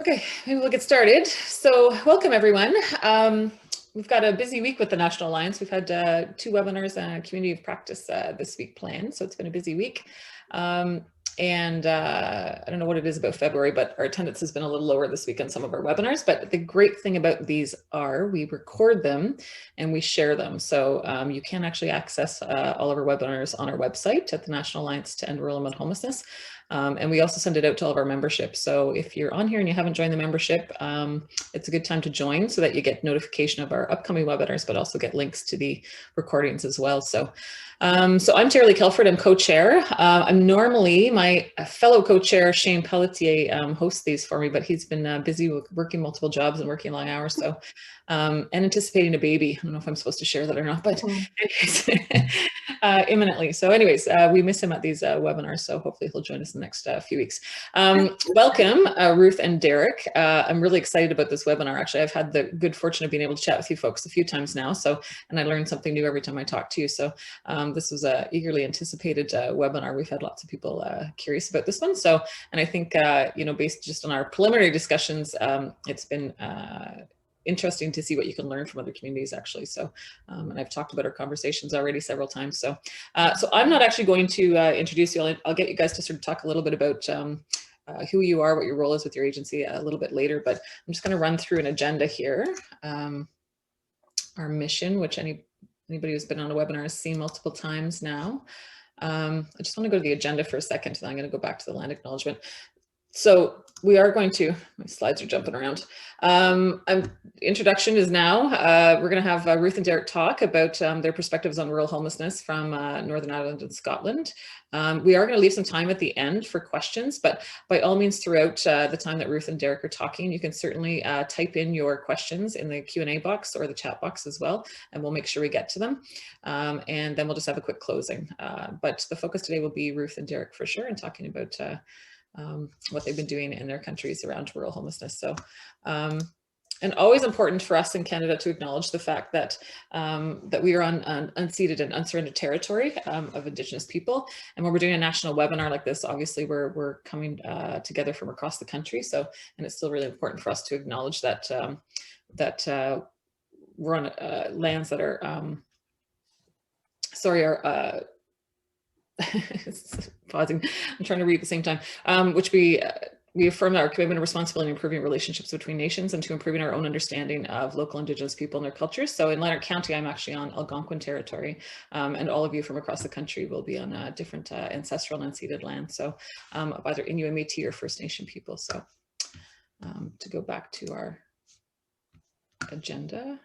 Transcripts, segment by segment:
Okay, maybe we'll get started. So welcome everyone. We've got a busy week with the National Alliance. We've had 2 webinars and a community of practice this week planned, so it's been a busy week. I don't know what it is about February, but our attendance has been a little lower this week on some of our webinars. But the great thing about these are we record them and we share them. So you can actually access all of our webinars on our website at the National Alliance to End Rural and Homelessness. And we also send it out to all of our membership. So if you're on here and you haven't joined the membership, it's a good time to join so that you get notification of our upcoming webinars, but also get links to the recordings as well. So I'm Terry Kelford, I'm co-chair. I'm normally, my fellow co-chair, Shane Pelletier, hosts these for me, but he's been busy working multiple jobs and working long hours. So, and anticipating a baby. I don't know if I'm supposed to share that or not, but anyways, imminently. So anyways, we miss him at these webinars, so hopefully he'll join us in the next few weeks. Welcome, Ruth and Derek. I'm really excited about this webinar. Actually, I've had the good fortune of being able to chat with you folks a few times now. And I learn something new every time I talk to you. So this was a eagerly anticipated webinar. We've had lots of people curious about this one. And I think, based just on our preliminary discussions, it's been interesting to see what you can learn from other communities actually. And I've talked about our conversations already several times. So I'm not actually going to introduce you. I'll get you guys to sort of talk a little bit about who you are, what your role is with your agency a little bit later, but I'm just going to run through an agenda here. Our mission, which anybody who's been on a webinar has seen multiple times now. I just want to go to the agenda for a second, and then I'm going to go back to the land acknowledgement. So we are going to, my slides are jumping around. Introduction is now. We're going to have Ruth and Derek talk about their perspectives on rural homelessness from Northern Ireland and Scotland. We are going to leave some time at the end for questions, but by all means throughout the time that Ruth and Derek are talking, you can certainly type in your questions in the Q&A box or the chat box as well, and we'll make sure we get to them. And then we'll just have a quick closing. But the focus today will be Ruth and Derek for sure, and talking about what they've been doing in their countries around rural homelessness. So, and always important for us in Canada to acknowledge the fact that that we are on unceded and unsurrendered territory of Indigenous people. And when we're doing a national webinar like this, obviously we're coming together from across the country. So, and it's still really important for us to acknowledge that we're on lands that are pausing, I'm trying to read at the same time, which we affirm our commitment to responsibility in improving relationships between nations and to improving our own understanding of local Indigenous people and their cultures. So in Lanark County, I'm actually on Algonquin territory, and all of you from across the country will be on different ancestral and unceded lands, so of either Inuit, Métis, or First Nation people. So to go back to our agenda,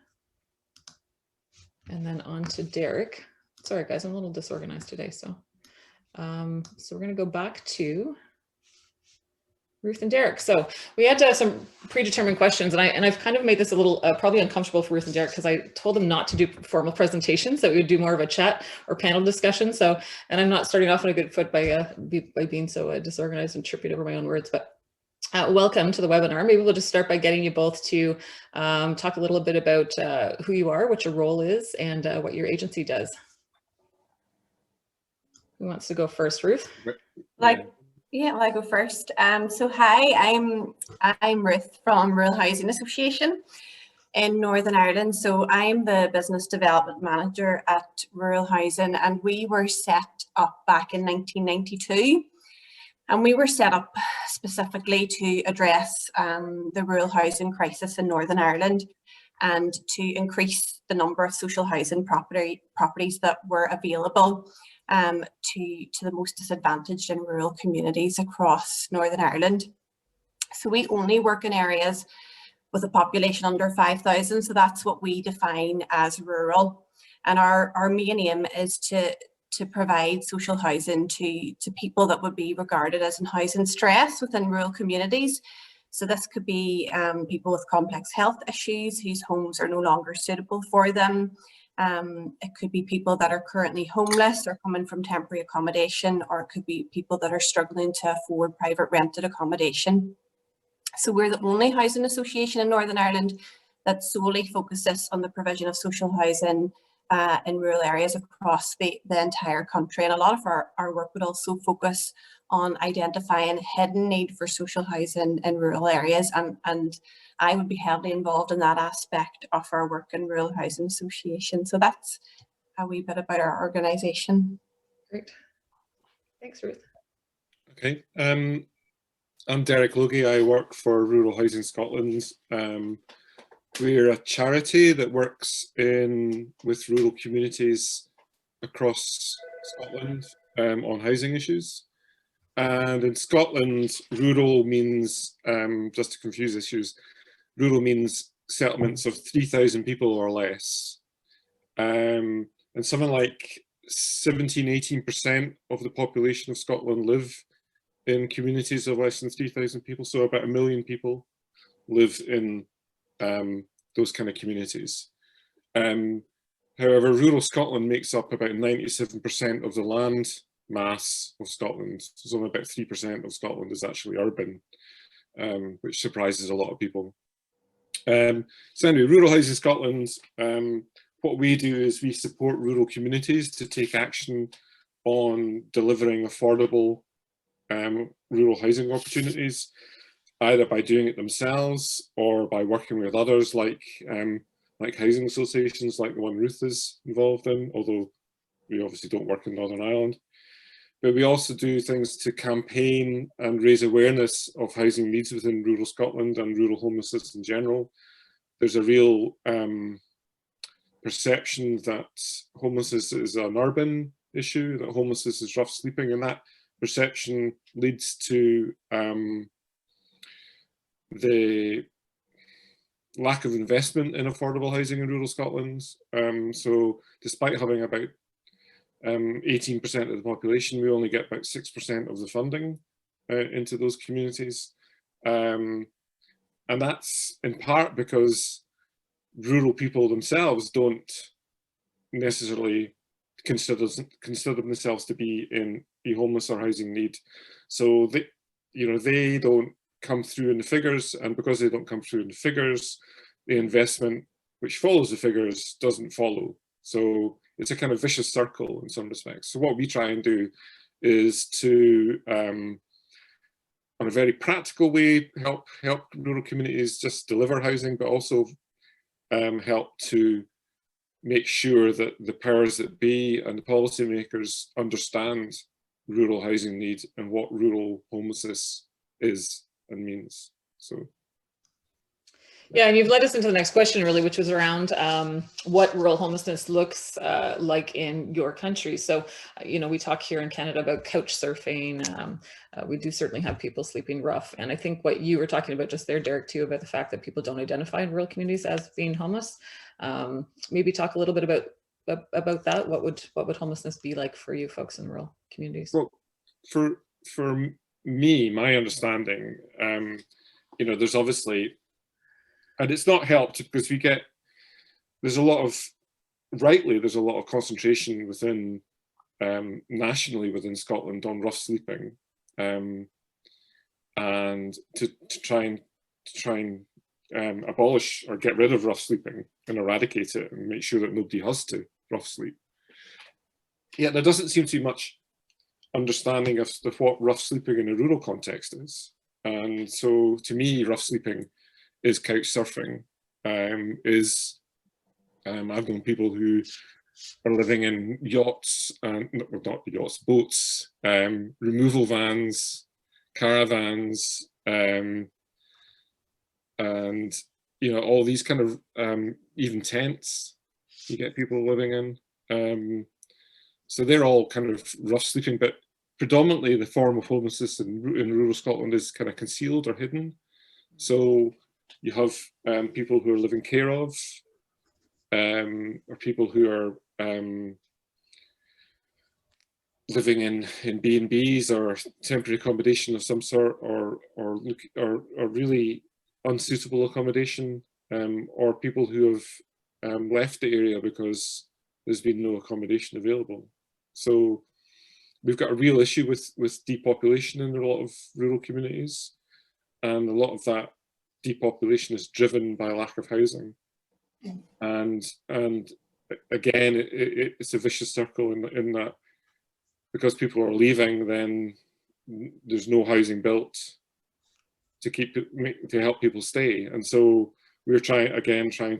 and then on to Derek. Sorry guys, I'm a little disorganized today, so we're going to go back to Ruth and Derek. So we had some predetermined questions, and I've kind of made this a little probably uncomfortable for Ruth and Derek because I told them not to do formal presentations, that we would do more of a chat or panel discussion. So, and I'm not starting off on a good foot by being so disorganized and tripping over my own words, but welcome to the webinar. Maybe we'll just start by getting you both to talk a little bit about who you are, what your role is, and what your agency does. Who wants to go first, Ruth? Yeah, I go first. So hi, I'm Ruth from Rural Housing Association in Northern Ireland. So I'm the business development manager at Rural Housing, and we were set up back in 1992. And we were set up specifically to address the rural housing crisis in Northern Ireland and to increase the number of social housing properties that were available to the most disadvantaged in rural communities across Northern Ireland. So we only work in areas with a population under 5,000, so that's what we define as rural. And our main aim is to provide social housing to people that would be regarded as in housing stress within rural communities. So this could be people with complex health issues whose homes are no longer suitable for them. It could be people that are currently homeless or coming from temporary accommodation, or it could be people that are struggling to afford private rented accommodation. So we're the only housing association in Northern Ireland that solely focuses on the provision of social housing in rural areas across the entire country. And a lot of our work would also focus on identifying hidden need for social housing in rural areas, and I would be heavily involved in that aspect of our work in Rural Housing Association. So that's a wee bit about our organisation. Great. Thanks, Ruth. Okay. I'm Derek Logie. I work for Rural Housing Scotland. We're a charity that works with rural communities across Scotland on housing issues. And in Scotland, rural means, just to confuse issues, rural means settlements of 3,000 people or less. And something like 17–18% of the population of Scotland live in communities of less than 3,000 people. So about 1 million people live in those kind of communities. However, rural Scotland makes up about 97% of the land mass of Scotland. So only about 3% of Scotland is actually urban, which surprises a lot of people. So anyway, Rural Housing Scotland, what we do is we support rural communities to take action on delivering affordable rural housing opportunities, either by doing it themselves or by working with others like housing associations like the one Ruth is involved in, although we obviously don't work in Northern Ireland. But we also do things to campaign and raise awareness of housing needs within rural Scotland and rural homelessness in general. There's a real perception that homelessness is an urban issue, that homelessness is rough sleeping, and that perception leads to the lack of investment in affordable housing in rural Scotland. So despite having about 18% of the population, we only get about 6% of the funding into those communities. And that's in part because rural people themselves don't necessarily consider themselves to be in a homeless or housing need. So they don't come through in the figures, and because they don't come through in the figures, the investment which follows the figures doesn't follow. So it's a kind of vicious circle in some respects. So what we try and do is to, on a very practical way, help rural communities just deliver housing, but also help to make sure that the powers that be and the policymakers understand rural housing need and what rural homelessness is and means. So. Yeah, and you've led us into the next question, really, which was around what rural homelessness looks like in your country. So, we talk here in Canada about couch surfing. We do certainly have people sleeping rough. And I think what you were talking about just there, Derek, too, about the fact that people don't identify in rural communities as being homeless. Maybe talk a little bit about that. What would homelessness be like for you folks in rural communities? Well, for me, my understanding, there's obviously, and it's not helped because there's a lot of concentration within, nationally within Scotland on rough sleeping, and to try and abolish or get rid of rough sleeping and eradicate it and make sure that nobody has to rough sleep. Yet there doesn't seem to be much understanding of what rough sleeping in a rural context is. And so to me, rough sleeping is couch surfing, I've known people who are living in yachts, not yachts, boats, removal vans, caravans, and all these kind of even tents you get people living in. So they're all kind of rough sleeping, but predominantly the form of homelessness in rural Scotland is kind of concealed or hidden. So you have people who are living care of, or people who are living in B&Bs or temporary accommodation of some sort, or really unsuitable accommodation, or people who have left the area because there's been no accommodation available. So we've got a real issue with depopulation in a lot of rural communities, and a lot of that depopulation is driven by lack of housing. And again, it's a vicious circle in that because people are leaving, then there's no housing built to help people stay. And so we're trying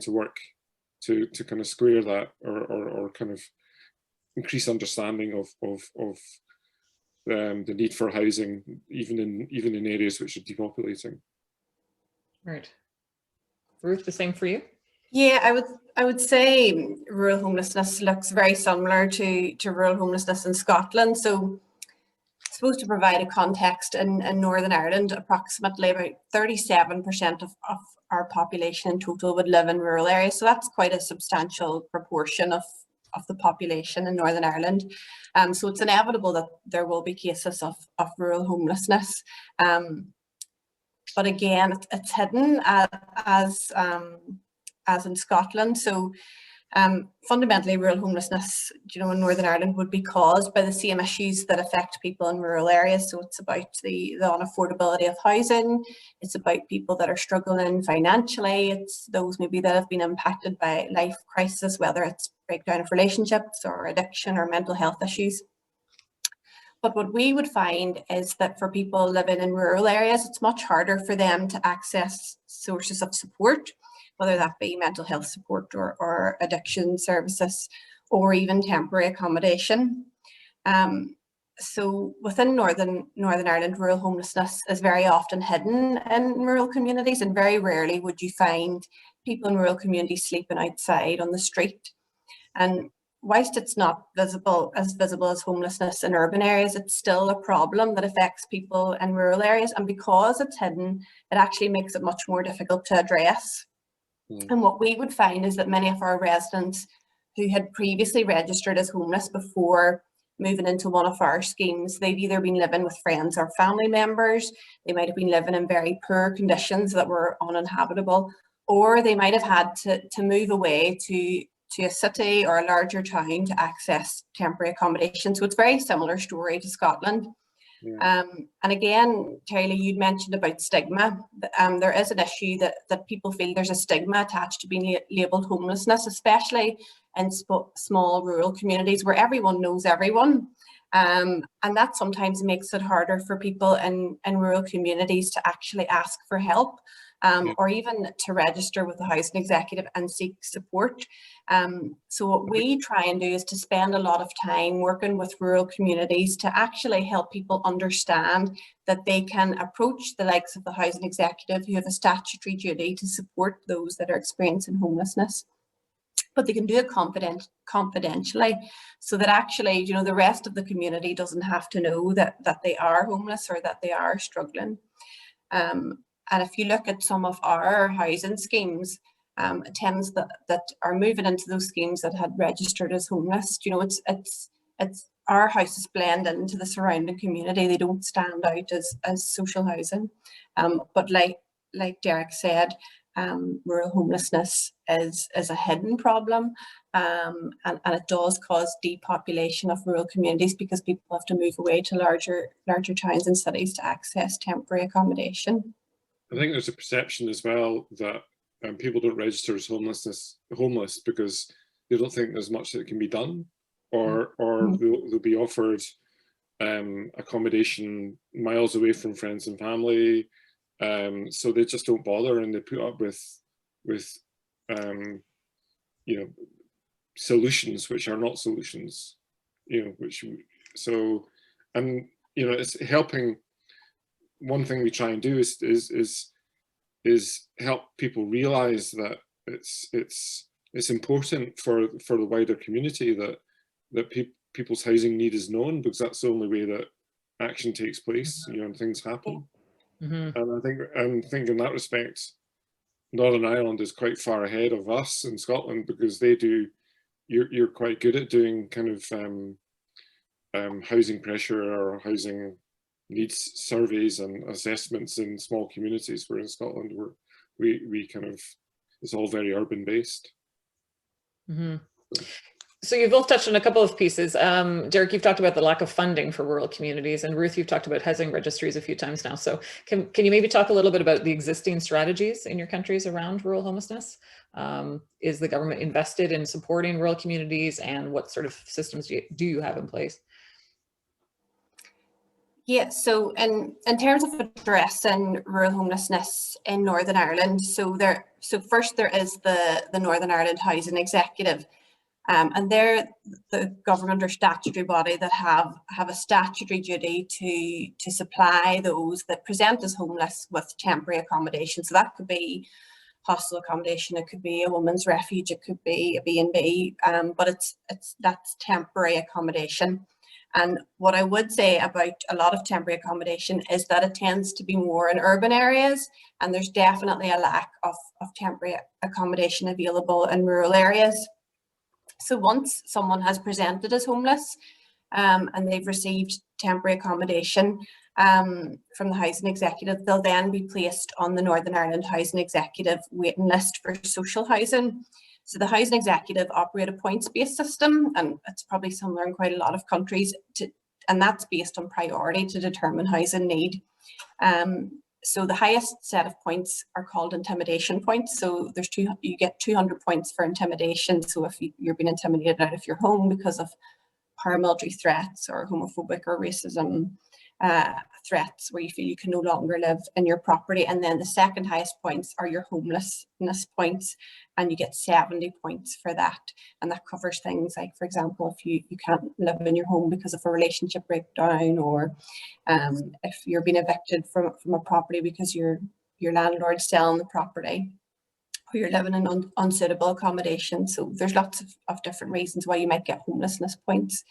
to work to kind of square that, or kind of increase understanding of the need for housing, even in areas which are depopulating. Right. Ruth, the same for you? Yeah, I would say rural homelessness looks very similar to rural homelessness in Scotland. So I suppose to provide a context, in Northern Ireland, approximately about 37% of our population in total would live in rural areas. So that's quite a substantial proportion of the population in Northern Ireland. So it's inevitable that there will be cases of rural homelessness. But again, it's hidden as in Scotland. So fundamentally, rural homelessness, in Northern Ireland would be caused by the same issues that affect people in rural areas. So it's about the unaffordability of housing. It's about people that are struggling financially. It's those maybe that have been impacted by life crisis, whether it's breakdown of relationships or addiction or mental health issues. But what we would find is that for people living in rural areas, it's much harder for them to access sources of support, whether that be mental health support or addiction services, or even temporary accommodation. So within Northern Ireland, rural homelessness is very often hidden in rural communities, and very rarely would you find people in rural communities sleeping outside on the street. And whilst it's not visible as homelessness in urban areas, it's still a problem that affects people in rural areas. And because it's hidden, it actually makes it much more difficult to address. And what we would find is that many of our residents who had previously registered as homeless before moving into one of our schemes, they've either been living with friends or family members, they might have been living in very poor conditions that were uninhabitable, or they might have had to move away to a city or a larger town to access temporary accommodation. So it's a very similar story to Scotland. Yeah. And again, Terry, you'd mentioned about stigma. There is an issue that people feel there's a stigma attached to being labelled homelessness, especially in small rural communities where everyone knows everyone. And that sometimes makes it harder for people in rural communities to actually ask for help. Or even to register with the housing executive and seek support. So what we try and do is to spend a lot of time working with rural communities to actually help people understand that they can approach the likes of the housing executive, who have a statutory duty to support those that are experiencing homelessness. But they can do it confidentially, so that actually, the rest of the community doesn't have to know that they are homeless or that they are struggling. And if you look at some of our housing schemes, tenants that are moving into those schemes that had registered as homeless, it's our houses blend into the surrounding community. They don't stand out as social housing. But like Derek said, rural homelessness is a hidden problem, and it does cause depopulation of rural communities because people have to move away to larger towns and cities to access temporary accommodation. I think there's a perception as well that people don't register as homeless because they don't think there's much that can be done, or they'll be offered accommodation miles away from friends and family, so they just don't bother, and they put up with solutions which are not solutions, it's helping. One thing we try and do is help people realize that it's important for the wider community that people's housing need is known, because that's the only way that action takes place, and things happen. Mm-hmm. And I think in that respect, Northern Ireland is quite far ahead of us in Scotland, because you're quite good at doing kind of housing pressure or housing needs surveys and assessments in small communities, where in Scotland we kind of, it's all very urban based. Mm-hmm. So you've both touched on a couple of pieces. Derek, you've talked about the lack of funding for rural communities, and Ruth, you've talked about housing registries a few times now. So can you maybe talk a little bit about the existing strategies in your countries around rural homelessness? Is the government invested in supporting rural communities, and what sort of systems do you have in place? Yeah, so in terms of addressing rural homelessness in Northern Ireland, so first there is the Northern Ireland Housing Executive, and they're the government or statutory body that have a statutory duty to supply those that present as homeless with temporary accommodation. So that could be hostel accommodation, it could be a women's refuge, it could be a B&B, but that's temporary accommodation. And what I would say about a lot of temporary accommodation is that it tends to be more in urban areas, and there's definitely a lack of temporary accommodation available in rural areas. So once someone has presented as homeless and they've received temporary accommodation from the Housing Executive, they'll then be placed on the Northern Ireland Housing Executive waiting list for social housing. So the Housing Executive operate a points-based system, and it's probably similar in quite a lot of countries, and that's based on priority to determine housing need. So the highest set of points are called intimidation points. So you get 200 points for intimidation. So if you're being intimidated out of your home because of paramilitary threats or homophobic or racism threats, where you feel you can no longer live in your property. And then the second highest points are your homelessness points, and you get 70 points for that. And that covers things like, for example, if you can't live in your home because of a relationship breakdown, or if you're being evicted from a property because your landlord's selling the property, or you're living in unsuitable accommodation. So there's lots of different reasons why you might get homelessness points.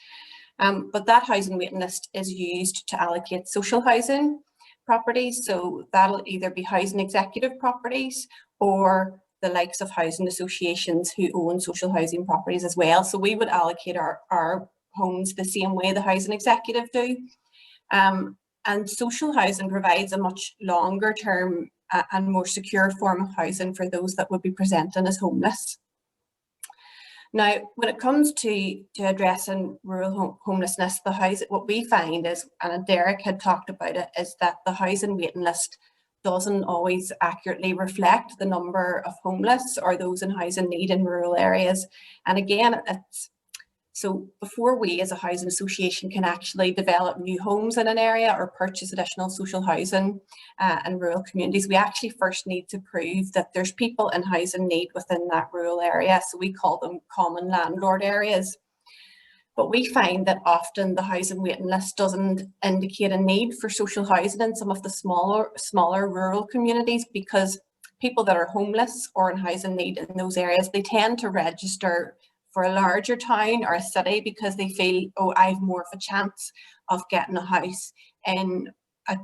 But that housing waiting list is used to allocate social housing properties. So that'll either be housing executive properties or the likes of housing associations who own social housing properties as well. So we would allocate our homes the same way the housing executive do. And social housing provides a much longer term and more secure form of housing for those that would be presenting as homeless. Now, when it comes to addressing rural homelessness, what we find is, and Derek had talked about it, is that the housing waiting list doesn't always accurately reflect the number of homeless or those in housing need in rural areas. And again, so before we as a housing association can actually develop new homes in an area or purchase additional social housing in rural communities, we actually first need to prove that there's people in housing need within that rural area. So we call them common landlord areas. But we find that often the housing waiting list doesn't indicate a need for social housing in some of the smaller rural communities, because people that are homeless or in housing need in those areas, they tend to register for a larger town or a city because they feel, oh, I have more of a chance of getting a house in a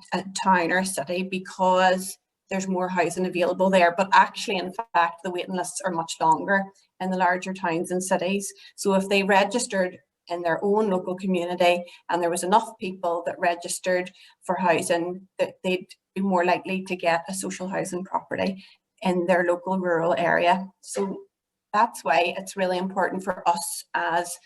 town or a city because there's more housing available there. But actually, in fact, the waiting lists are much longer in the larger towns and cities. So if they registered in their own local community and there was enough people that registered for housing, that they'd be more likely to get a social housing property in their local rural area. So that's why it's really important for us as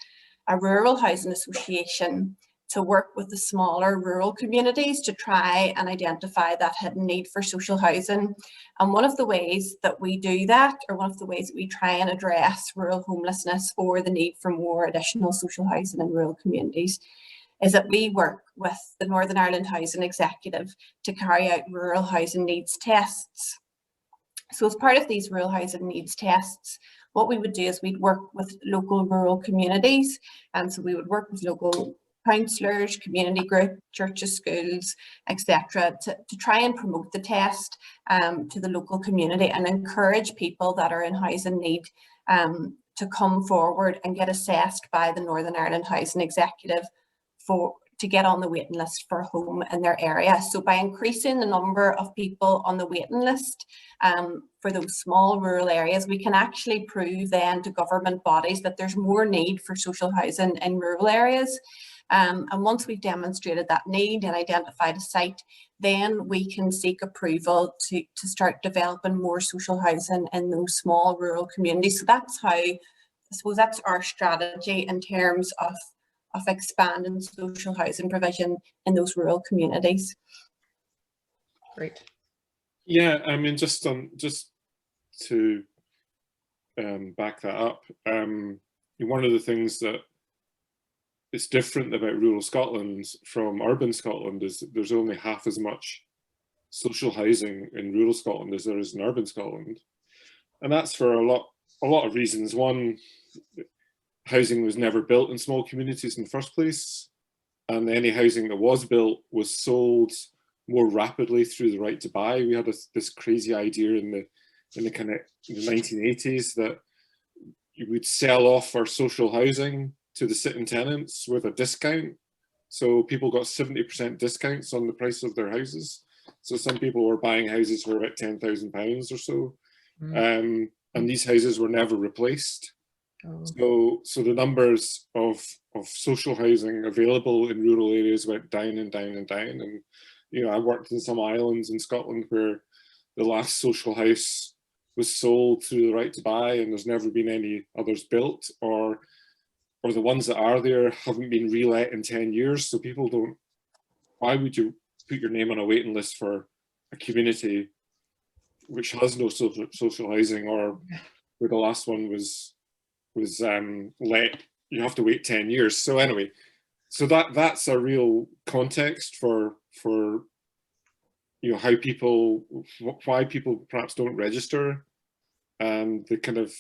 a rural housing association to work with the smaller rural communities to try and identify that hidden need for social housing. And one of the ways that we do that, or one of the ways that we try and address rural homelessness or the need for more additional social housing in rural communities, is that we work with the Northern Ireland Housing Executive to carry out rural housing needs tests. So as part of these rural housing needs tests, what we would do is we'd work with local rural communities. And so we would work with local councillors, community groups, churches, schools, etc., to try and promote the test to the local community and encourage people that are in housing need to come forward and get assessed by the Northern Ireland Housing Executive to get on the waiting list for a home in their area. So by increasing the number of people on the waiting list for those small rural areas, we can actually prove then to government bodies that there's more need for social housing in rural areas. And once we've demonstrated that need and identified a site, then we can seek approval to start developing more social housing in those small rural communities. So that's how, I suppose that's our strategy in terms of expanding social housing provision in those rural communities. Great. Yeah, I mean, just to back that up, one of the things that it's different about rural Scotland from urban Scotland is that there's only half as much social housing in rural Scotland as there is in urban Scotland. And that's for a lot of reasons. One, housing was never built in small communities in the first place. And any housing that was built was sold more rapidly through the right to buy. We had this crazy idea in the 1980s that you would sell off our social housing to the sitting tenants with a discount. So people got 70% discounts on the price of their houses. So some people were buying houses for about £10,000 or so. And these houses were never replaced. So the numbers of social housing available in rural areas went down and down and down. And, you know, I worked in some islands in Scotland where the last social house was sold through the right to buy, and there's never been any others built, or the ones that are there haven't been relet in 10 years. So people don't, why would you put your name on a waiting list for a community which has no social housing, or where the last one was let, you have to wait 10 years. So anyway, so that's a real context for you know, how people, why people perhaps don't register, and the kind of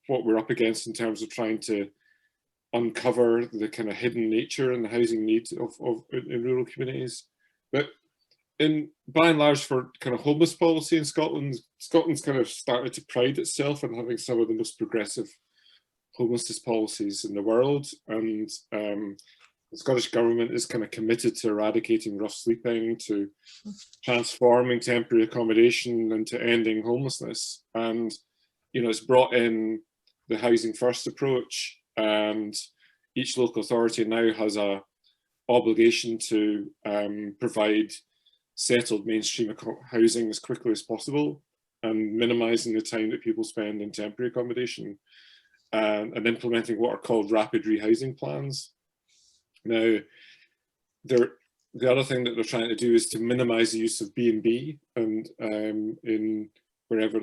what we're up against in terms of trying to uncover the kind of hidden nature and the housing needs of in rural communities. But by and large, for kind of homeless policy in Scotland, Scotland's kind of started to pride itself on having some of the most progressive homelessness policies in the world. And the Scottish Government is kind of committed to eradicating rough sleeping, to transforming temporary accommodation, and to ending homelessness. And, you know, it's brought in the housing first approach, and each local authority now has a obligation to provide settled mainstream housing as quickly as possible, and minimising the time that people spend in temporary accommodation, and implementing what are called rapid rehousing plans. Now, the other thing that they're trying to do is to minimise the use of B&B and in wherever,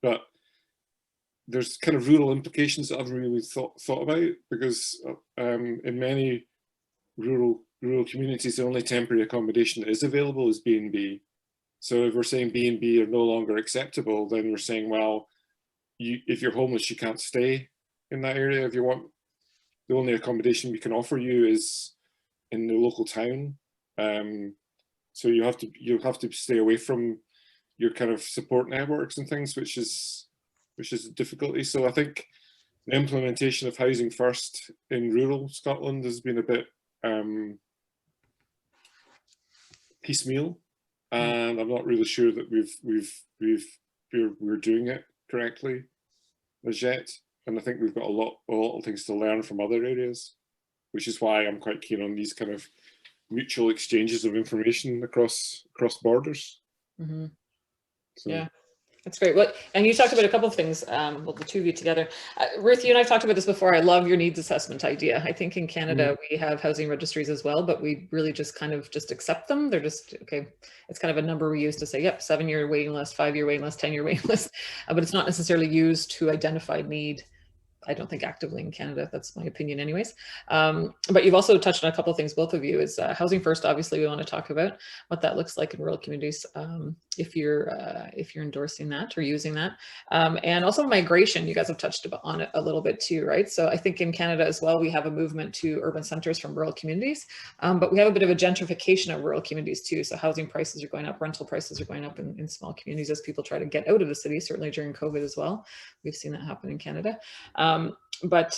but there's kind of rural implications that I haven't really thought about, because in many rural communities, the only temporary accommodation that is available is B&B. So if we're saying B&B are no longer acceptable, then we're saying, well, if you're homeless, you can't stay in that area. If you want, the only accommodation we can offer you is in the local town. So you have to stay away from your kind of support networks and things, which is a difficulty. So I think the implementation of housing first in rural Scotland has been a bit piecemeal, and I'm not really sure that we're doing it correctly as yet. And I think we've got a lot of things to learn from other areas, which is why I'm quite keen on these kind of mutual exchanges of information across borders. Mm-hmm. So. Yeah. That's great. Well, and you talked about a couple of things, well, the two of you together. Ruth, you and I talked about this before. I love your needs assessment idea. I think in Canada, we have housing registries as well, but we really just kind of just accept them. They're just, okay, it's kind of a number we use to say, yep, 7-year waiting list, 5-year waiting list, 10-year waiting list, but it's not necessarily used to identify need. I don't think actively in Canada. That's my opinion anyways. But you've also touched on a couple of things, both of you, is housing first. Obviously, we want to talk about what that looks like in rural communities, if you're endorsing that or using that. And also migration, you guys have touched on it a little bit too, right? So I think in Canada as well, we have a movement to urban centers from rural communities, but we have a bit of a gentrification of rural communities too. So housing prices are going up, rental prices are going up in small communities as people try to get out of the city, certainly during COVID as well. We've seen that happen in Canada. But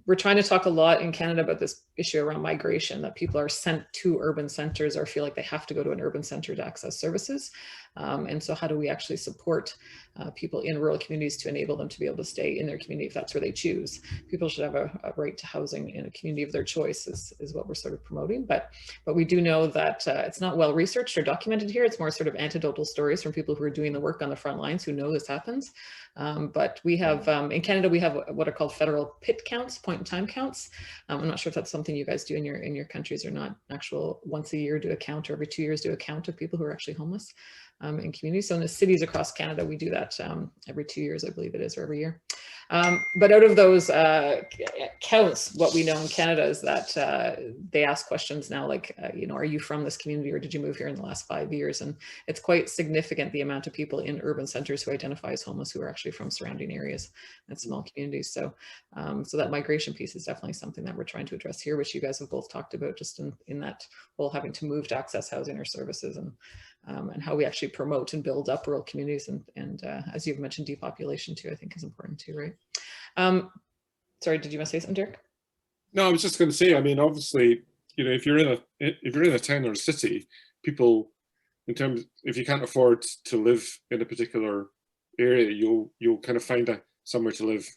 we're trying to talk a lot in Canada about this issue around migration, that people are sent to urban centers or feel like they have to go to an urban center to access services. And so how do we actually support people in rural communities to enable them to be able to stay in their community if that's where they choose? People should have a right to housing in a community of their choice is what we're sort of promoting. But we do know that it's not well researched or documented here. It's more sort of anecdotal stories from people who are doing the work on the front lines who know this happens. But we have, in Canada, we have what are called federal PIT counts, point in time counts. I'm not sure if that's something you guys do in your countries or not. Actual once a year do a count, or every 2 years do a count of people who are actually homeless in communities. So in the cities across Canada, we do that every 2 years, I believe it is, or every year. But out of those counts, what we know in Canada is that they ask questions now like, are you from this community or did you move here in the last 5 years? And it's quite significant the amount of people in urban centers who identify as homeless who are actually from surrounding areas and small communities. So, so that migration piece is definitely something that we're trying to address here, which you guys have both talked about just in that whole having to move to access housing or services, and how we actually promote and build up rural communities, and as you've mentioned, depopulation too, I think is important too, right? Sorry, did you want to say something, Derek? No, I was just going to say, I mean, obviously, if you're in a town or a city, people, if you can't afford to live in a particular area, you'll kind of find somewhere to live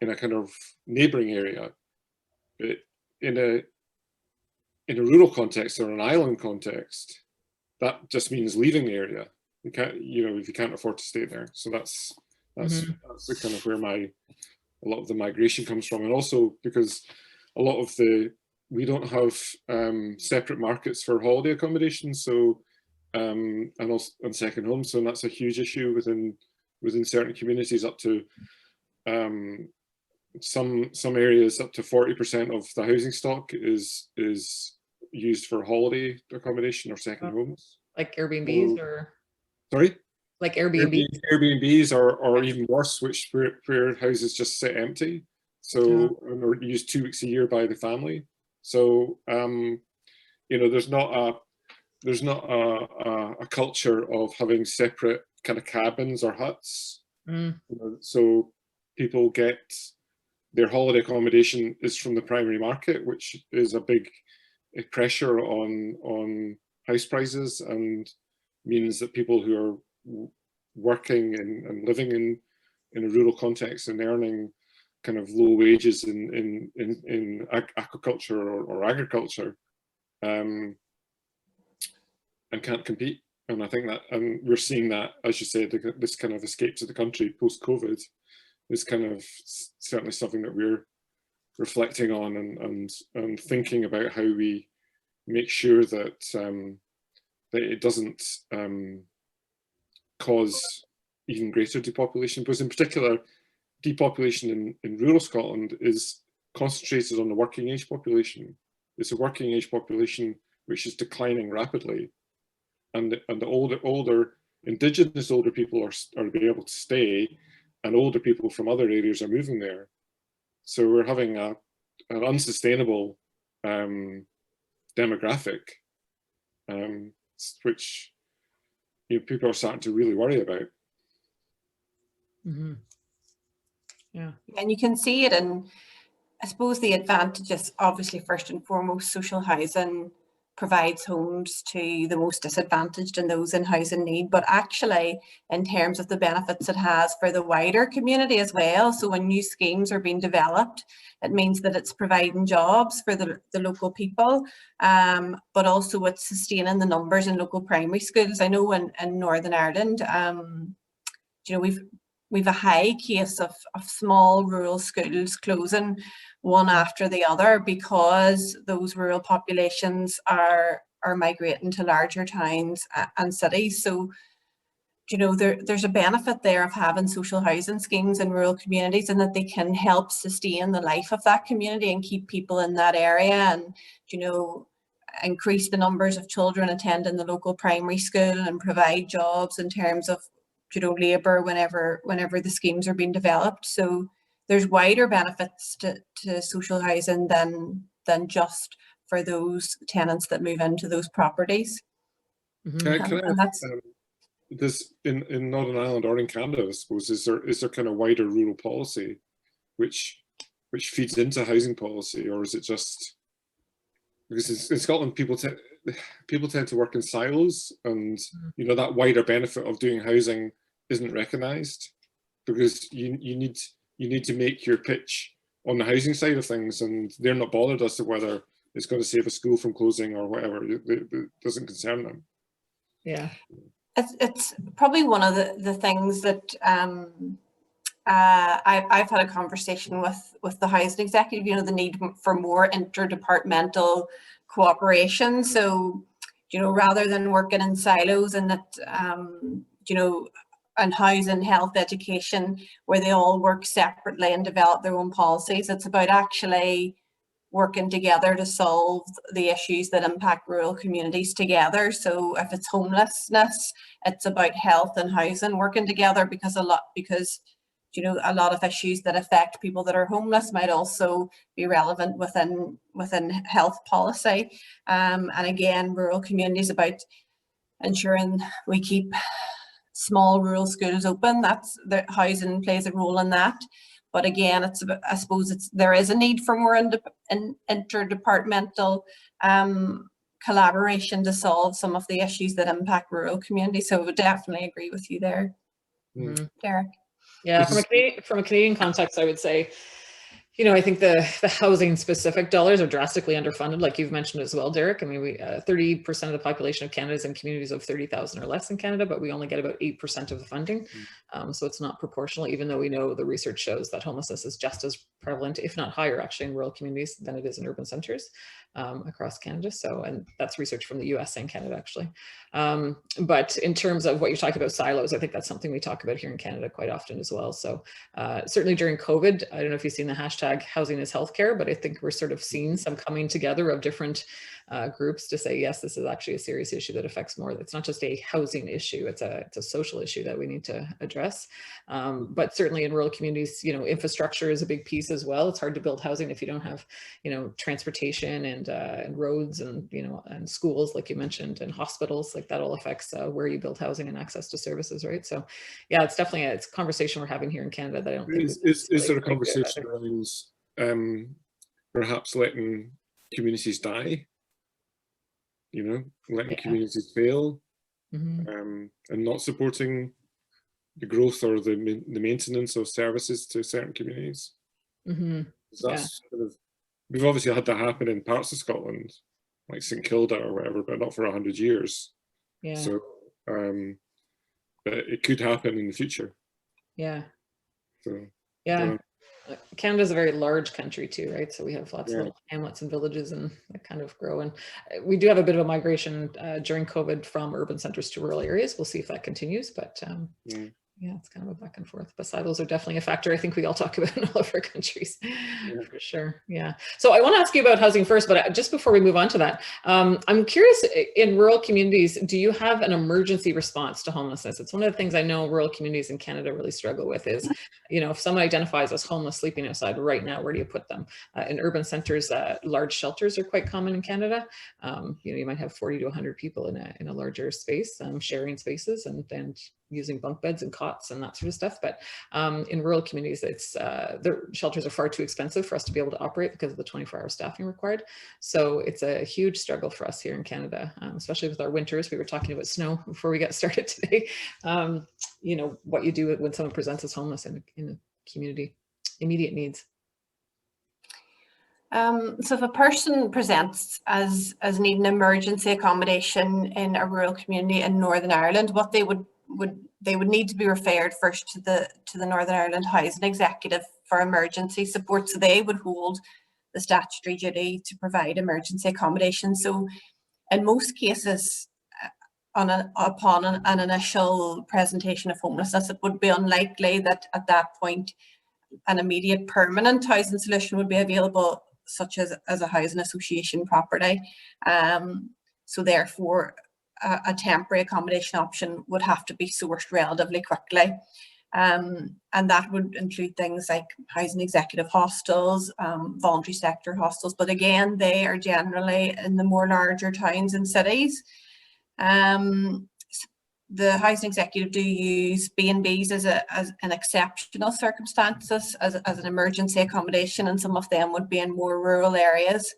in a kind of neighbouring area. But in a rural context or an island context, that just means leaving the area. You can't, if you can't afford to stay there. So that's the kind of where a lot of the migration comes from, and also because we don't have separate markets for holiday accommodation, so and second homes, so that's a huge issue within certain communities. Up to some areas, up to 40% of the housing stock is used for holiday accommodation or second homes. Like Airbnbs or? Sorry? Like Airbnb? Airbnbs or even worse, where houses just sit empty. So, or used 2 weeks a year by the family. So, there's not a culture of having separate kind of cabins or huts. So people get their holiday accommodation is from the primary market, which is a big pressure on house prices, and means that people who are working and living in a rural context and earning kind of low wages in aquaculture or agriculture and can't compete. And I think that, and we're seeing that, as you said, this kind of escape to the country post-COVID is kind of certainly something that we're reflecting on and thinking about how we make sure that that it doesn't cause even greater depopulation, because in particular, depopulation in rural Scotland is concentrated on the working age population. It's a working age population which is declining rapidly, and the older Indigenous older people are being able to stay, and older people from other areas are moving there. So we're having an unsustainable demographic, which people are starting to really worry about. Yeah, and you can see it, and I suppose the advantages, obviously, first and foremost, social housing provides homes to the most disadvantaged and those in housing need, but actually in terms of the benefits it has for the wider community as well. So when new schemes are being developed, it means that it's providing jobs for the local people, but also it's sustaining the numbers in local primary schools. I know in Northern Ireland, we've a high case of small rural schools closing one after the other because those rural populations are migrating to larger towns and cities. So, there's a benefit there of having social housing schemes in rural communities, and that they can help sustain the life of that community and keep people in that area, and, increase the numbers of children attending the local primary school and provide jobs in terms of labour whenever the schemes are being developed. So there's wider benefits to social housing than just for those tenants that move into those proproperties. This in Northern Ireland or in Canada, I suppose, is there kind of wider rural policy which feeds into housing policy, or is it just because in Scotland people tend to work in silos, and that wider benefit of doing housing isn't recognised, because you need to make your pitch on the housing side of things, and they're not bothered as to whether it's going to save a school from closing or whatever. It doesn't concern them. Yeah, it's probably one of the things that I've had a conversation with the housing executive. The need for more interdepartmental cooperation. So rather than working in silos, and that and housing, health, education, where they all work separately and develop their own policies. It's about actually working together to solve the issues that impact rural communities together. So if it's homelessness, it's about health and housing working together, because a lot of issues that affect people that are homeless might also be relevant within health policy. And again, rural communities about ensuring we keep small rural schools open. That's the housing plays a role in that. But again, I suppose there is a need for more interdepartmental collaboration to solve some of the issues that impact rural communities. So I would definitely agree with you there, Derek. Yeah, from a Canadian context, I would say, I think the housing specific dollars are drastically underfunded, like you've mentioned as well, Derek. I mean, 30% of the population of Canada is in communities of 30,000 or less in Canada, but we only get about 8% of the funding. So it's not proportional, even though we know the research shows that homelessness is just as prevalent, if not higher, actually, in rural communities than it is in urban centers across Canada. So, and that's research from the US and Canada, actually. But in terms of what you're talking about, silos, I think that's something we talk about here in Canada quite often as well. So certainly during COVID, I don't know if you've seen the hashtag housing is healthcare, but I think we're sort of seeing some coming together of different groups to say, yes, this is actually a serious issue that affects more. It's not just a housing issue, it's a social issue that we need to address. But certainly in rural communities, infrastructure is a big piece as well. It's hard to build housing if you don't have, transportation and roads and, and schools, like you mentioned, and hospitals. Like that all affects where you build housing and access to services, right? So yeah, it's definitely a conversation we're having here in Canada that I don't think is there a conversation around perhaps letting communities die, letting communities fail, and not supporting the growth or the maintenance of services to certain communities? That's we've obviously had that happen in parts of Scotland, like St Kilda or whatever, but not for 100 years. Yeah. So, but it could happen in the future. Yeah. So, yeah. Canada's a very large country too, right? So we have lots of little hamlets and villages and that kind of grow. And we do have a bit of a migration during COVID from urban centers to rural areas. We'll see if that continues, but yeah, it's kind of a back and forth. But silos are definitely a factor I think we all talk about in all of our countries, for sure. Yeah. So I want to ask you about housing first, but just before we move on to that, I'm curious, in rural communities, do you have an emergency response to homelessness? It's one of the things I know rural communities in Canada really struggle with is, if someone identifies as homeless sleeping outside right now, where do you put them? In urban centers, large shelters are quite common in Canada. You might have 40 to 100 people in a larger space, sharing spaces and using bunk beds and cots and that sort of stuff. But in rural communities, the shelters are far too expensive for us to be able to operate because of the 24-hour staffing required. So it's a huge struggle for us here in Canada, especially with our winters. We were talking about snow before we got started today. What you do when someone presents as homeless in a community, immediate needs. So if a person presents as needing emergency accommodation in a rural community in Northern Ireland, what they would need to be referred first to the Northern Ireland Housing Executive for emergency support. So they would hold the statutory duty to provide emergency accommodation. So in most cases, upon an initial presentation of homelessness, it would be unlikely that at that point an immediate permanent housing solution would be available, such as a housing association property. So therefore, a temporary accommodation option would have to be sourced relatively quickly. And that would include things like housing executive hostels, voluntary sector hostels, but again, they are generally in the more larger towns and cities. The housing executive do use B&Bs as an exceptional circumstances as an emergency accommodation, and some of them would be in more rural areas.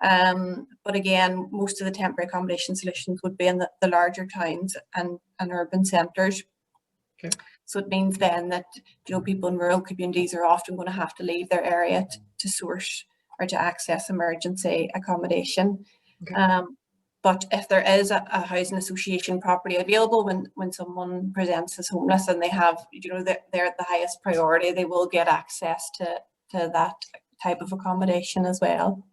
But again, most of the temporary accommodation solutions would be in the larger towns and urban centres. Okay. So it means then that people in rural communities are often going to have to leave their area to source or to access emergency accommodation. Okay. But if there is a housing association property available when someone presents as homeless and they have, they're at the highest priority, they will get access to that type of accommodation as well.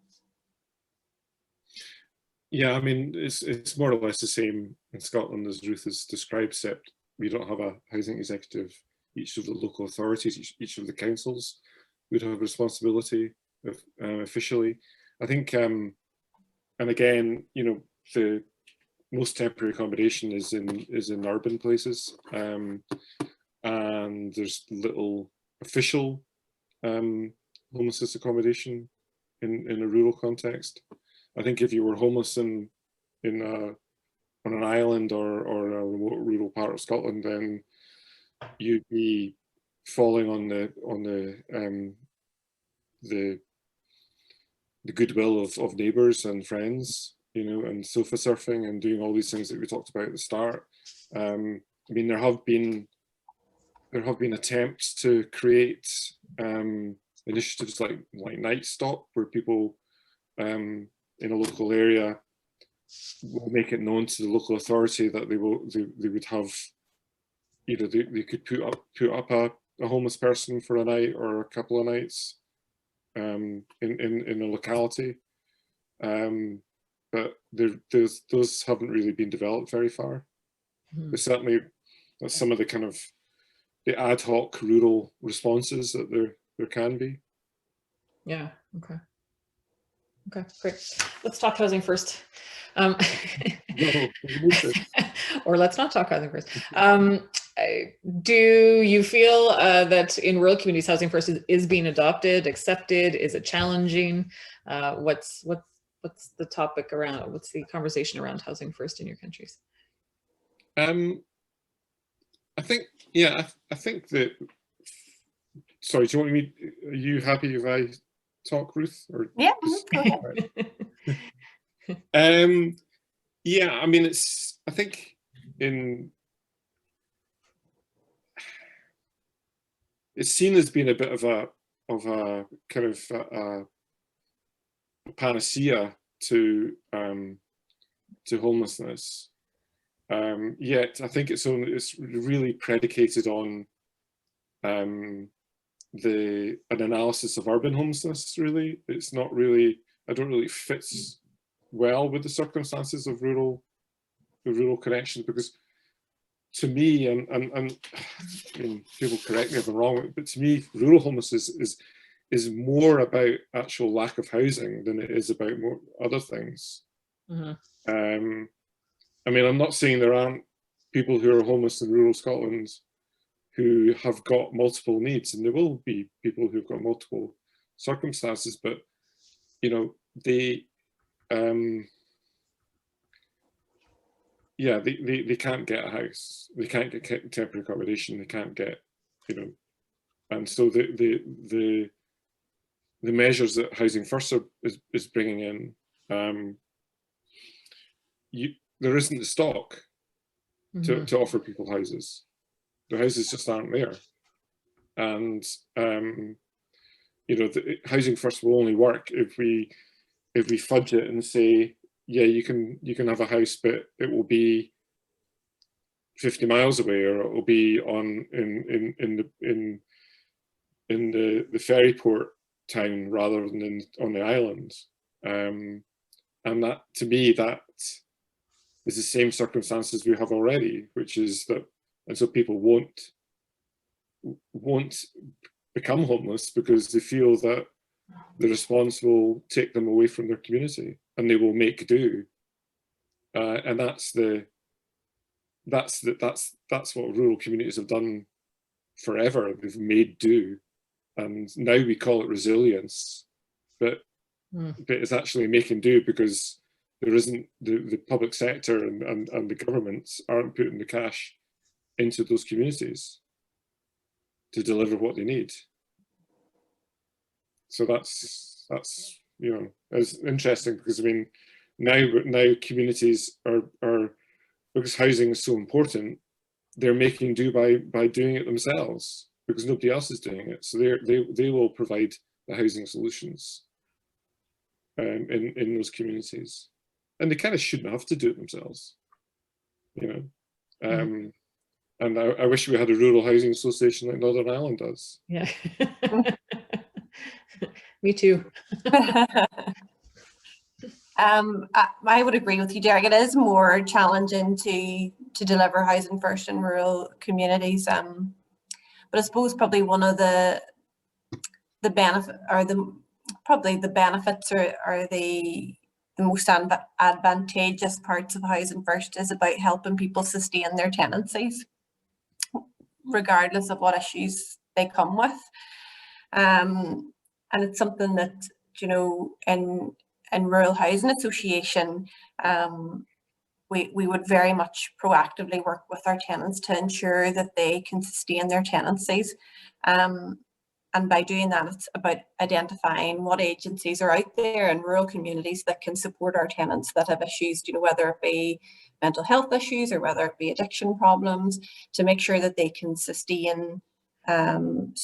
Yeah, I mean, it's more or less the same in Scotland as Ruth has described, except we don't have a housing executive. Each of the local authorities, each of the councils would have responsibility officially. I think, and again, you know, the most temporary accommodation is in urban places, and there's little official homelessness accommodation in a rural context. I think if you were homeless on an island or a remote rural part of Scotland, then you'd be falling on the goodwill of neighbours and friends, you know, and sofa surfing and doing all these things that we talked about at the start. I mean, there have been attempts to create initiatives like Night Stop, where people in a local area will make it known to the local authority that they would have, either they could put up a homeless person for a night or a couple of nights in a locality, but those haven't really been developed very far. But certainly that's some of the kind of the ad hoc rural responses that there can be. Yeah. Okay. Okay, great. Let's talk housing first. Or let's not talk housing first. Do you feel that in rural communities, housing first is being adopted, accepted? Is it challenging? What's the topic around? What's the conversation around housing first in your countries? I think, yeah, I think that. Sorry, do you want me? Are you happy if I talk, Ruth? Or yeah, go ahead. Yeah, I mean, I think it's seen as being a bit of a kind of a panacea to homelessness. Yet I think it's really predicated on an analysis of urban homelessness. Really, it's not really. I don't really fits well with the circumstances of rural connections, because to me, and I mean, people correct me if I'm wrong, but to me, rural homelessness is more about actual lack of housing than it is about more other things. Mm-hmm. I mean, I'm not saying there aren't people who are homeless in rural Scotland who have got multiple needs, and there will be people who've got multiple circumstances, but you know, they can't get a house, they can't get temporary accommodation, they can't get, you know, and so the measures that Housing First is bringing in, there isn't the stock to offer people houses. The houses just aren't there, and you know, Housing First will only work if we fudge it and say, yeah, you can have a house, but it will be 50 miles away, or it will be in the ferry port town rather than on the island. And that, to me, that is the same circumstances we have already, which is that, and so people won't become homeless because they feel that the response will take them away from their community, and they will make do. And that's what rural communities have done forever. They've made do, and now we call it resilience, but it's actually making do because there isn't the public sector and the governments aren't putting the cash into those communities to deliver what they need. So that's you know, it's interesting, because I mean, now communities are because housing is so important, they're making do by doing it themselves because nobody else is doing it. So they will provide the housing solutions in those communities, and they kind of shouldn't have to do it themselves, you know. And I wish we had a rural housing association like Northern Ireland does. Yeah. Me too. I would agree with you, Derek. It is more challenging deliver housing first in rural communities. But I suppose probably one of the benefit, or probably the benefits, are the most advantageous parts of housing first is about helping people sustain their tenancies, regardless of what issues they come with. And it's something that, you know, in Rural Housing Association, we would very much proactively work with our tenants to ensure that they can sustain their tenancies. And by doing that, it's about identifying what agencies are out there in rural communities that can support our tenants that have issues, you know, whether it be mental health issues or whether it be addiction problems, to make sure that they can sustain, and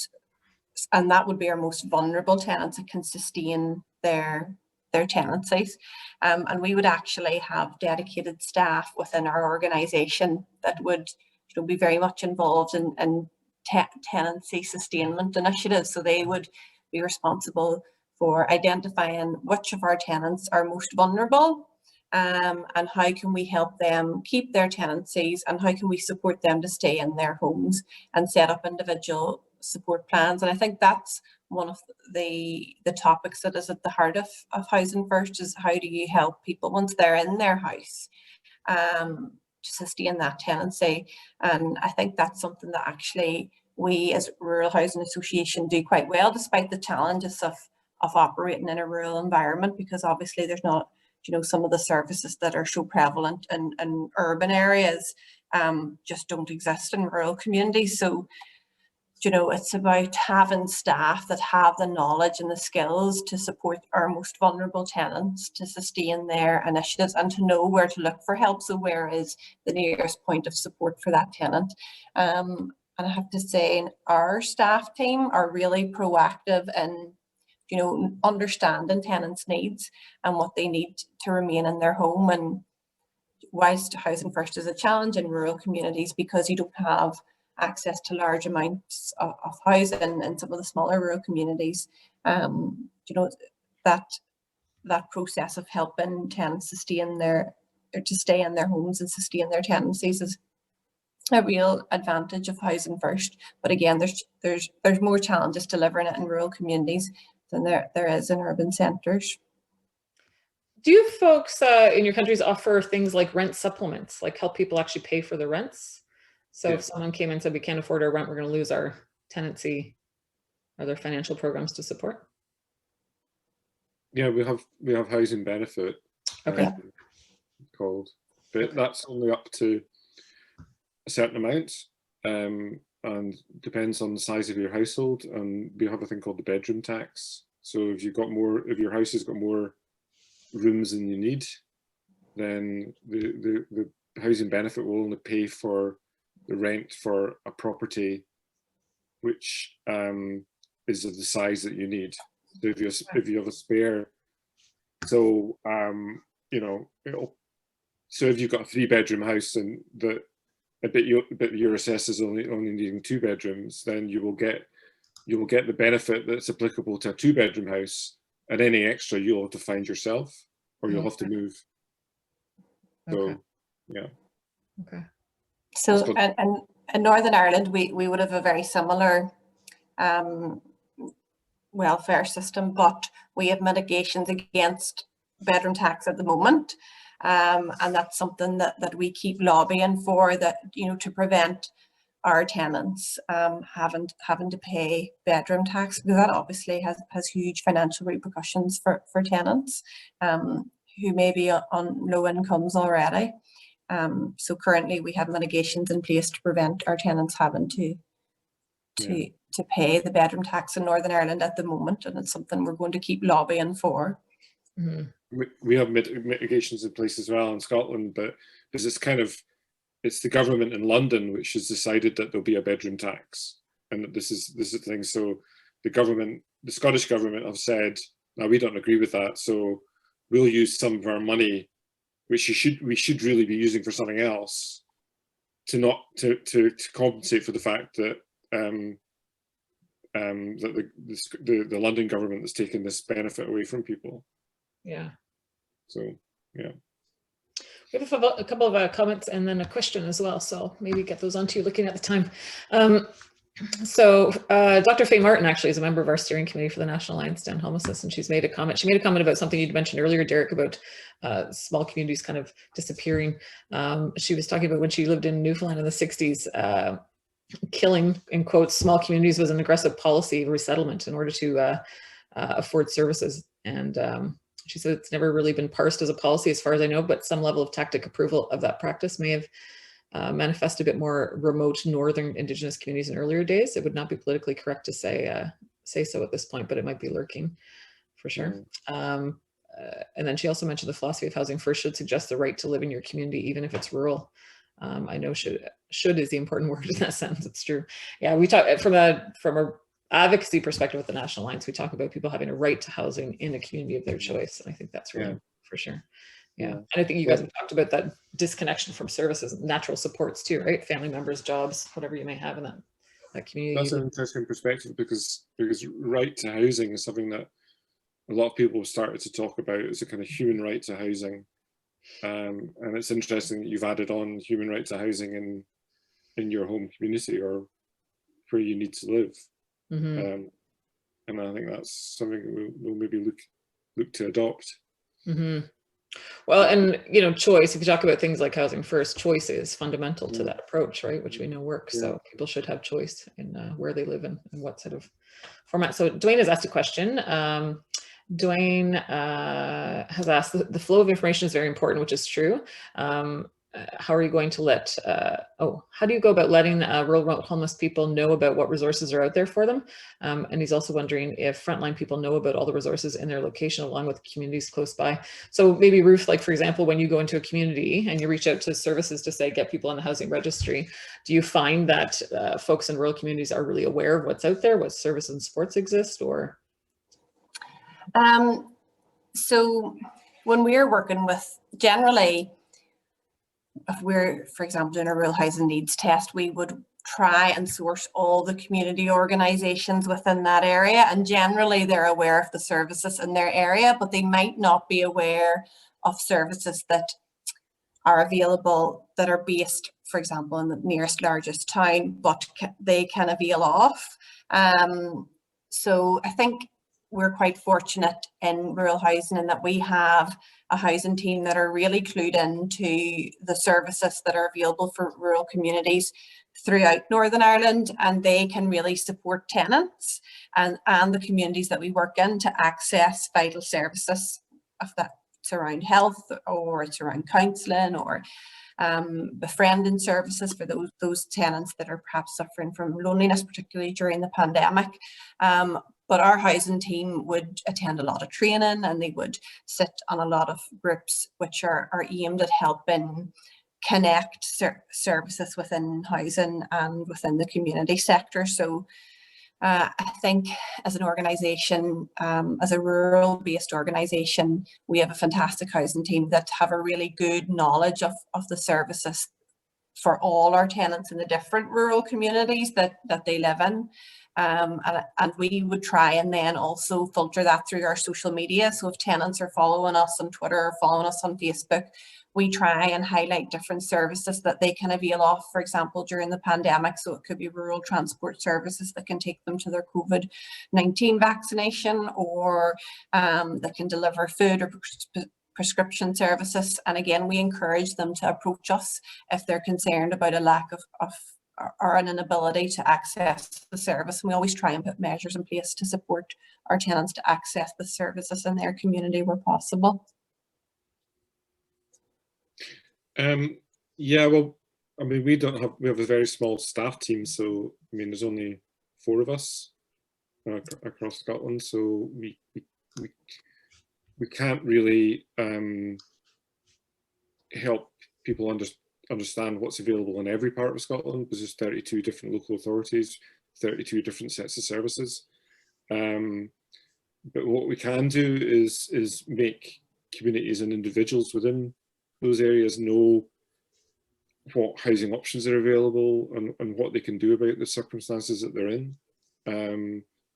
that would be our most vulnerable tenants that can sustain their tenancies. And we would actually have dedicated staff within our organisation that would, you know, be very much involved in tenancy sustainment initiatives. So they would be responsible for identifying which of our tenants are most vulnerable, and how can we help them keep their tenancies, and how can we support them to stay in their homes, and set up individual support plans. And I think that's one of the topics that is at the heart of Housing First, is how do you help people once they're in their house to sustain that tenancy. And I think that's something that actually we as Rural Housing Association do quite well, despite the challenges of operating in a rural environment, because obviously there's not, you know, some of the services that are so prevalent in urban areas just don't exist in rural communities. So, you know, it's about having staff that have the knowledge and the skills to support our most vulnerable tenants to sustain their initiatives, and to know where to look for help. So where is the nearest point of support for that tenant? And I have to say, our staff team are really proactive in, you know, understanding tenants' needs and what they need to remain in their home. And whilst Housing First is a challenge in rural communities because you don't have access to large amounts of housing in some of the smaller rural communities, you know, that process of helping tenants to stay in their homes and sustain their tenancies is a real advantage of Housing First. But again, there's more challenges delivering it in rural communities than there is in urban centres. Do you folks in your countries offer things like rent supplements, like help people actually pay for the rents? So if someone came and said, we can't afford our rent, we're going to lose our tenancy, are there financial programs to support? Yeah, we have housing benefit, Okay. Called, but that's only up to a certain amount, and depends on the size of your household. And we have a thing called the bedroom tax. So if your house has got more rooms than you need, then the housing benefit will only pay for the rent for a property which is of the size that you need. So if you have a spare, so you know, so if you've got a 3-bedroom house and your assessor is only needing 2 bedrooms, then you will get the benefit that's applicable to a 2-bedroom house, and any extra you'll have to find yourself, or you'll have to move. So yeah. Okay. So in Northern Ireland, we would have a very similar welfare system, but we have mitigations against bedroom tax at the moment, and that's something that we keep lobbying for, that, you know, to prevent our tenants having to pay bedroom tax, because that obviously has huge financial repercussions for tenants who may be on low incomes already. So currently we have mitigations in place to prevent our tenants having to pay the bedroom tax in Northern Ireland at the moment, and it's something we're going to keep lobbying for. Mm-hmm. We have mitigations in place as well in Scotland, but because it's the government in London which has decided that there'll be a bedroom tax, and this is the thing. So the Scottish government have said, no, we don't agree with that, so we'll use some of our money, which we should really be using for something else, to compensate for the fact that that the London government has taken this benefit away from people. Yeah. So yeah. We have a couple of comments and then a question as well, so maybe get those onto you looking at the time. So Dr. Faye Martin actually is a member of our steering committee for the National Alliance to End Homelessness, and she's made a comment. She made a comment about something you'd mentioned earlier, Derek, about small communities kind of disappearing. She was talking about when she lived in Newfoundland in the 60s, killing, in quotes, small communities was an aggressive policy of resettlement in order to afford services. And she said it's never really been parsed as a policy as far as I know, but some level of tactic approval of that practice may have manifest a bit more remote northern Indigenous communities in earlier days. It would not be politically correct to say so at this point, but it might be lurking for sure. And then she also mentioned the philosophy of housing first should suggest the right to live in your community, even if it's rural. I know should is the important word in that sentence. It's true. Yeah, we talk from a advocacy perspective with the National Alliance. We talk about people having a right to housing in a community of their choice, and I think that's really for sure. Yeah, and I think you guys have talked about that disconnection from services, natural supports too, right? Family members, jobs, whatever you may have in that community. That's an interesting perspective because right to housing is something that a lot of people have started to talk about as a kind of human right to housing, and it's interesting that you've added on human right to housing in your home community or where you need to live, and I think that's something we'll maybe look to adopt. Well, and choice, if you talk about things like housing first, choice is fundamental to that approach, right? Which we know works. So people should have choice in where they live and what sort of format. So Dwayne has asked a question. Dwayne has asked, the flow of information is very important, which is true. How are you going to let, how do you go about letting rural remote homeless people know about what resources are out there for them? And he's also wondering if frontline people know about all the resources in their location along with communities close by. So maybe Ruth, like for example, when you go into a community and you reach out to services to say, get people on the housing registry, do you find that folks in rural communities are really aware of what's out there, what services and supports exist, or? So when we're working with, generally, if we're, for example, doing a rural housing needs test, we would try and source all the community organisations within that area, and generally they're aware of the services in their area, but they might not be aware of services that are available that are based, for example, in the nearest largest town, but they can avail off. So I think we're quite fortunate in rural housing in that we have a housing team that are really clued into the services that are available for rural communities throughout Northern Ireland, and they can really support tenants and the communities that we work in to access vital services, if that's around health or it's around counselling or befriending services for those tenants that are perhaps suffering from loneliness, particularly during the pandemic. But our housing team would attend a lot of training, and they would sit on a lot of groups which are aimed at helping connect services within housing and within the community sector. So I think as an organisation, as a rural-based organisation, we have a fantastic housing team that have a really good knowledge of the services for all our tenants in the different rural communities that they live in. And we would try and then also filter that through our social media. So if tenants are following us on Twitter or following us on Facebook, we try and highlight different services that they can avail of, for example, during the pandemic. So it could be rural transport services that can take them to their COVID-19 vaccination, or that can deliver food or prescription services. And again, we encourage them to approach us if they're concerned about a lack of or an inability to access the service. And we always try and put measures in place to support our tenants to access the services in their community where possible. Yeah, well, I mean, we have a very small staff team, so I mean, there's only 4 of us across Scotland, so we can't really help people understand what's available in every part of Scotland, because there's 32 different local authorities, 32 different sets of services. But what we can do is make communities and individuals within those areas know what housing options are available and what they can do about the circumstances that they're in.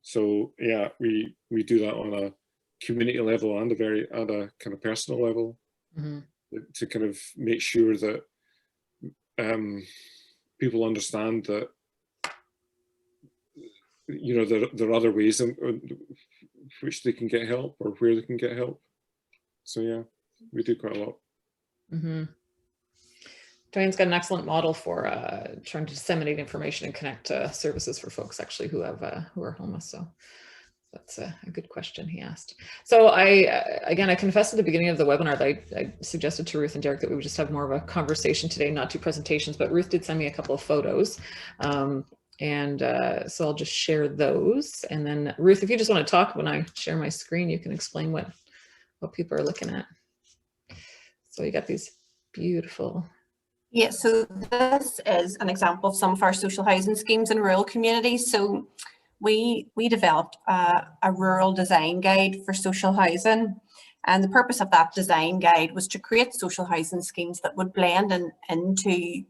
So yeah, we do that on a community level and a kind of personal level. to kind of make sure that people understand that, you know, there are other ways in which they can get help or where they can get help. So yeah, we do quite a lot. Mm-hmm. Diane's got an excellent model for trying to disseminate information and connect services for folks actually who are homeless. So that's a good question he asked. So again, I confessed at the beginning of the webinar that I suggested to Ruth and Derek that we would just have more of a conversation today, not two presentations, but Ruth did send me a couple of photos. So I'll just share those. And then Ruth, if you just want to talk when I share my screen, you can explain what people are looking at. So you got these beautiful. Yeah, so this is an example of some of our social housing schemes in rural communities. So we developed a rural design guide for social housing, and the purpose of that design guide was to create social housing schemes that would blend into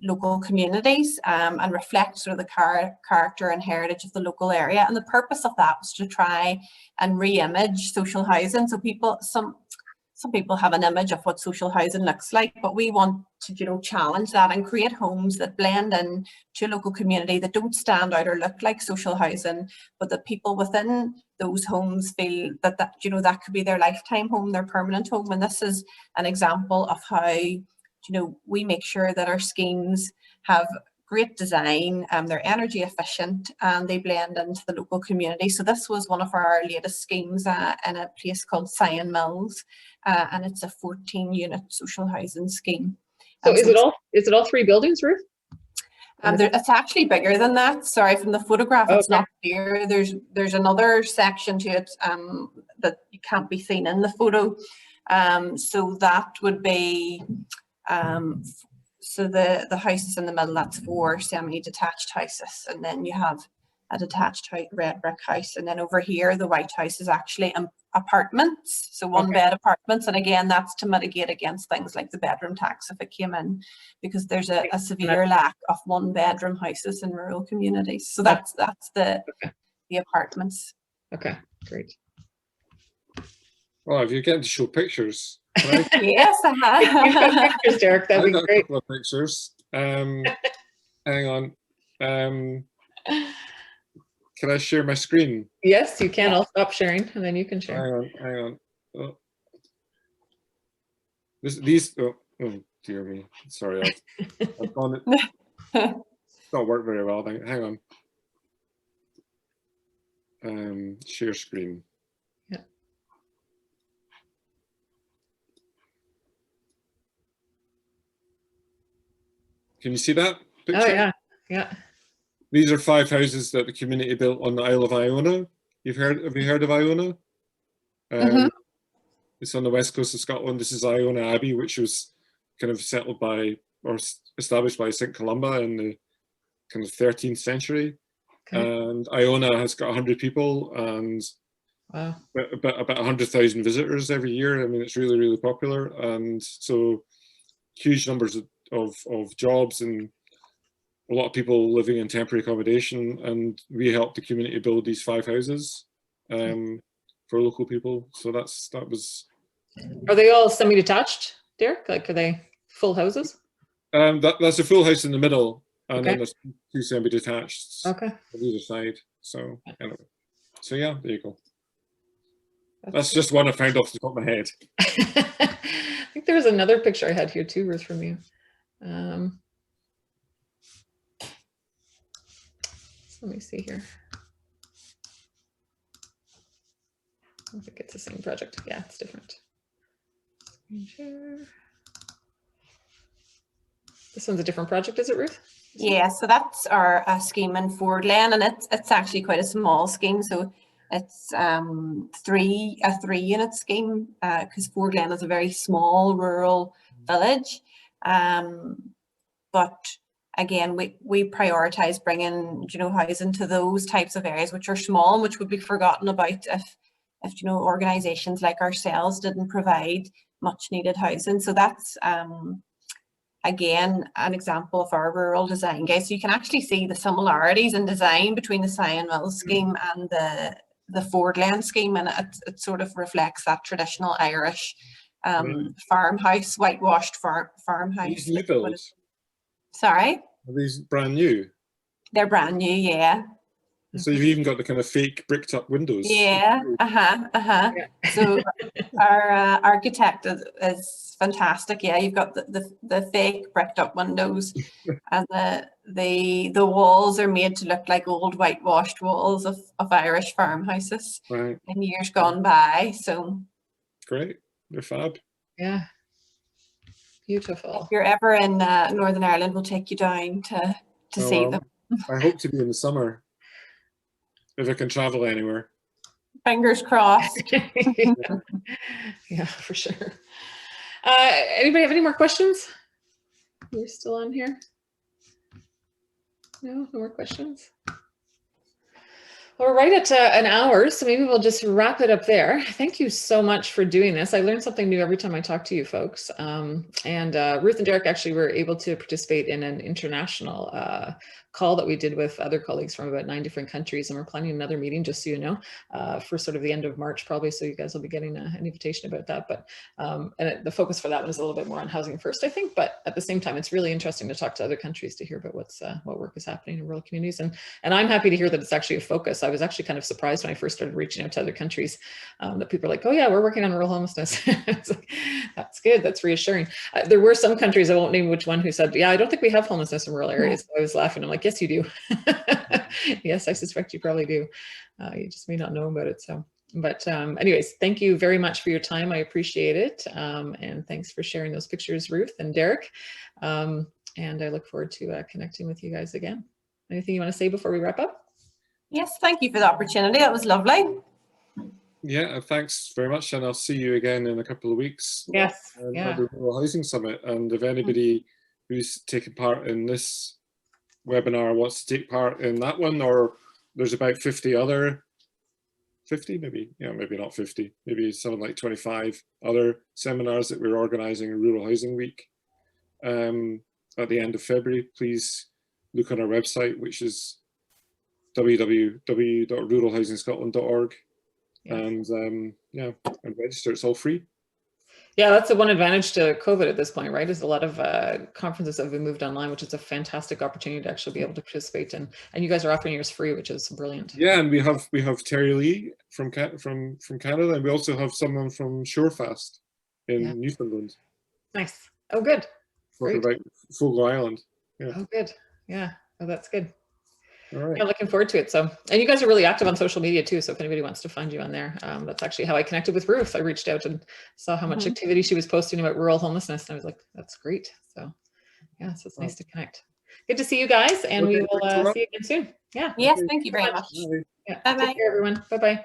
local communities and reflect sort of the character and heritage of the local area. And the purpose of that was to try and re-image social housing. So some people have an image of what social housing looks like, but we want to, you know, challenge that and create homes that blend in to a local community, that don't stand out or look like social housing, but that people within those homes feel that you know, that could be their lifetime home, their permanent home. And this is an example of how, you know, we make sure that our schemes have great design, they're energy efficient, and they blend into the local community. So this was one of our latest schemes in a place called Sion Mills, and it's a 14-unit social housing scheme. So is it all 3 buildings, Ruth? It's actually bigger than that. Sorry, from the photograph, it's not clear. There's another section to it that you can't be seen in the photo. So that would be so the houses in the middle, that's 4 semi-detached houses, and then you have a detached red brick house, and then over here the white house is actually apartments, so one bed apartments. And again, that's to mitigate against things like the bedroom tax if it came in, because there's a severe lack of 1-bedroom houses in rural communities. So that's the apartments. Okay, great. Well, if you're getting to show pictures, Yes, You've got pictures, Derek. That'd be I've got great. a couple of pictures. Hang on. Can I share my screen? Yes, you can. I'll stop sharing and then you can share. Hang on. Oh. Oh dear me. Sorry, I've gone it. It's not worked very well. Hang on. Share screen. Yeah. Can you see that picture? Oh yeah, yeah. These are 5 houses that the community built on the Isle of Iona. Have you heard of Iona? It's on the west coast of Scotland. This is Iona Abbey, which was kind of settled by or established by St. Columba in the kind of 13th century. Okay. And Iona has got 100 people and about 100,000 visitors every year. I mean, it's really, really popular. And so huge numbers of jobs and a lot of people living in temporary accommodation. And we helped the community build these 5 houses for local people. So that was. Are they all semi-detached, Derek? Like, are they full houses? That's a full house in the middle, and then there's 2 semi-detached on either side. So anyway, so yeah, there you go. That's just one I found off the top of my head. I think there was another picture I had here too, Ruth, from you. So let me see here. I think it's the same project. Yeah, it's different. Screen share. This one's a different project, is it, Ruth? Yeah, so that's our scheme in Ford Glen, and it's actually quite a small scheme. So it's a 3-unit scheme because Ford Glen is a very small rural village. But again, we prioritize bringing, you know, housing to those types of areas which are small and which would be forgotten about if you know, organisations like ourselves didn't provide much needed housing. So that's again an example of our rural design guide. So you can actually see the similarities in design between the Sion Mills scheme and the Ford Glen scheme, and it sort of reflects that traditional Irish farmhouse, whitewashed farmhouse. These new builds, Sorry? are these brand new? They're brand new, yeah. So you've even got the kind of fake bricked up windows. Yeah, Yeah. So our architect is fantastic. Yeah, you've got the fake bricked up windows, and the walls are made to look like old whitewashed walls of Irish farmhouses Right. in years gone by. So Great. They're fab. Yeah. Beautiful. if you're ever in Northern Ireland, we'll take you down to Oh, see well, them. I hope to be in the summer if I can travel anywhere. Fingers crossed. Yeah, for sure. Anybody have any more questions? You're still on here? No more questions? Well, we're right at an hour, so maybe we'll just wrap it up there. Thank you so much for doing this. I learned something new every time I talk to you folks. And Ruth and Derek actually were able to participate in an international call that we did with other colleagues from about 9 different countries. And we're planning another meeting, just so you know, for sort of the end of March, probably. So you guys will be getting an invitation about that. But the focus for that one is a little bit more on housing first, I think. But at the same time, it's really interesting to talk to other countries to hear about what work is happening in rural communities. And I'm happy to hear that it's actually a focus. I was actually kind of surprised when I first started reaching out to other countries that people are like, oh yeah, we're working on rural homelessness. It's like, that's good. That's reassuring. There were some countries, I won't name which one, who said, yeah, I don't think we have homelessness in rural areas. So I was laughing. I'm like, yes, you do. Yes, I suspect you probably do. You just may not know about it. So, but anyways, thank you very much for your time. I appreciate it. And thanks for sharing those pictures, Ruth and Derek. And I look forward to connecting with you guys again. Anything you want to say before we wrap up? Yes, thank you for the opportunity. That was lovely. Yeah, thanks very much. And I'll see you again in a couple of weeks. Yes. At Yeah. the Rural Housing Summit. And if anybody who's taken part in this webinar wants to take part in that one, or there's about 50 maybe, yeah, maybe not 50, maybe something like 25 other seminars that we're organizing in Rural Housing Week at the end of February. Please look on our website, which is www.ruralhousingscotland.org, and yeah, and register. It's all free. Yeah, that's the one advantage to COVID at this point, right? Is a lot of conferences have been moved online, which is a fantastic opportunity to actually be able to participate in. And you guys are offering yours free, which is brilliant. Yeah, and we have Terry Lee from Canada, and we also have someone from Shorefast in Newfoundland. Nice. Oh, good. Talking about Fogo Island. Yeah. Oh, good. Yeah. Oh, that's good. All right. Yeah, looking forward to it. So, and you guys are really active on social media too. So if anybody wants to find you on there, that's actually how I connected with Ruth. I reached out and saw how much activity she was posting about rural homelessness. And I was like, that's great. So yeah, so it's nice to connect. Good to see you guys, and we will see you again soon. Yeah. Yes, thank you very much. Yeah. Bye-bye. Take care, everyone. Bye-bye.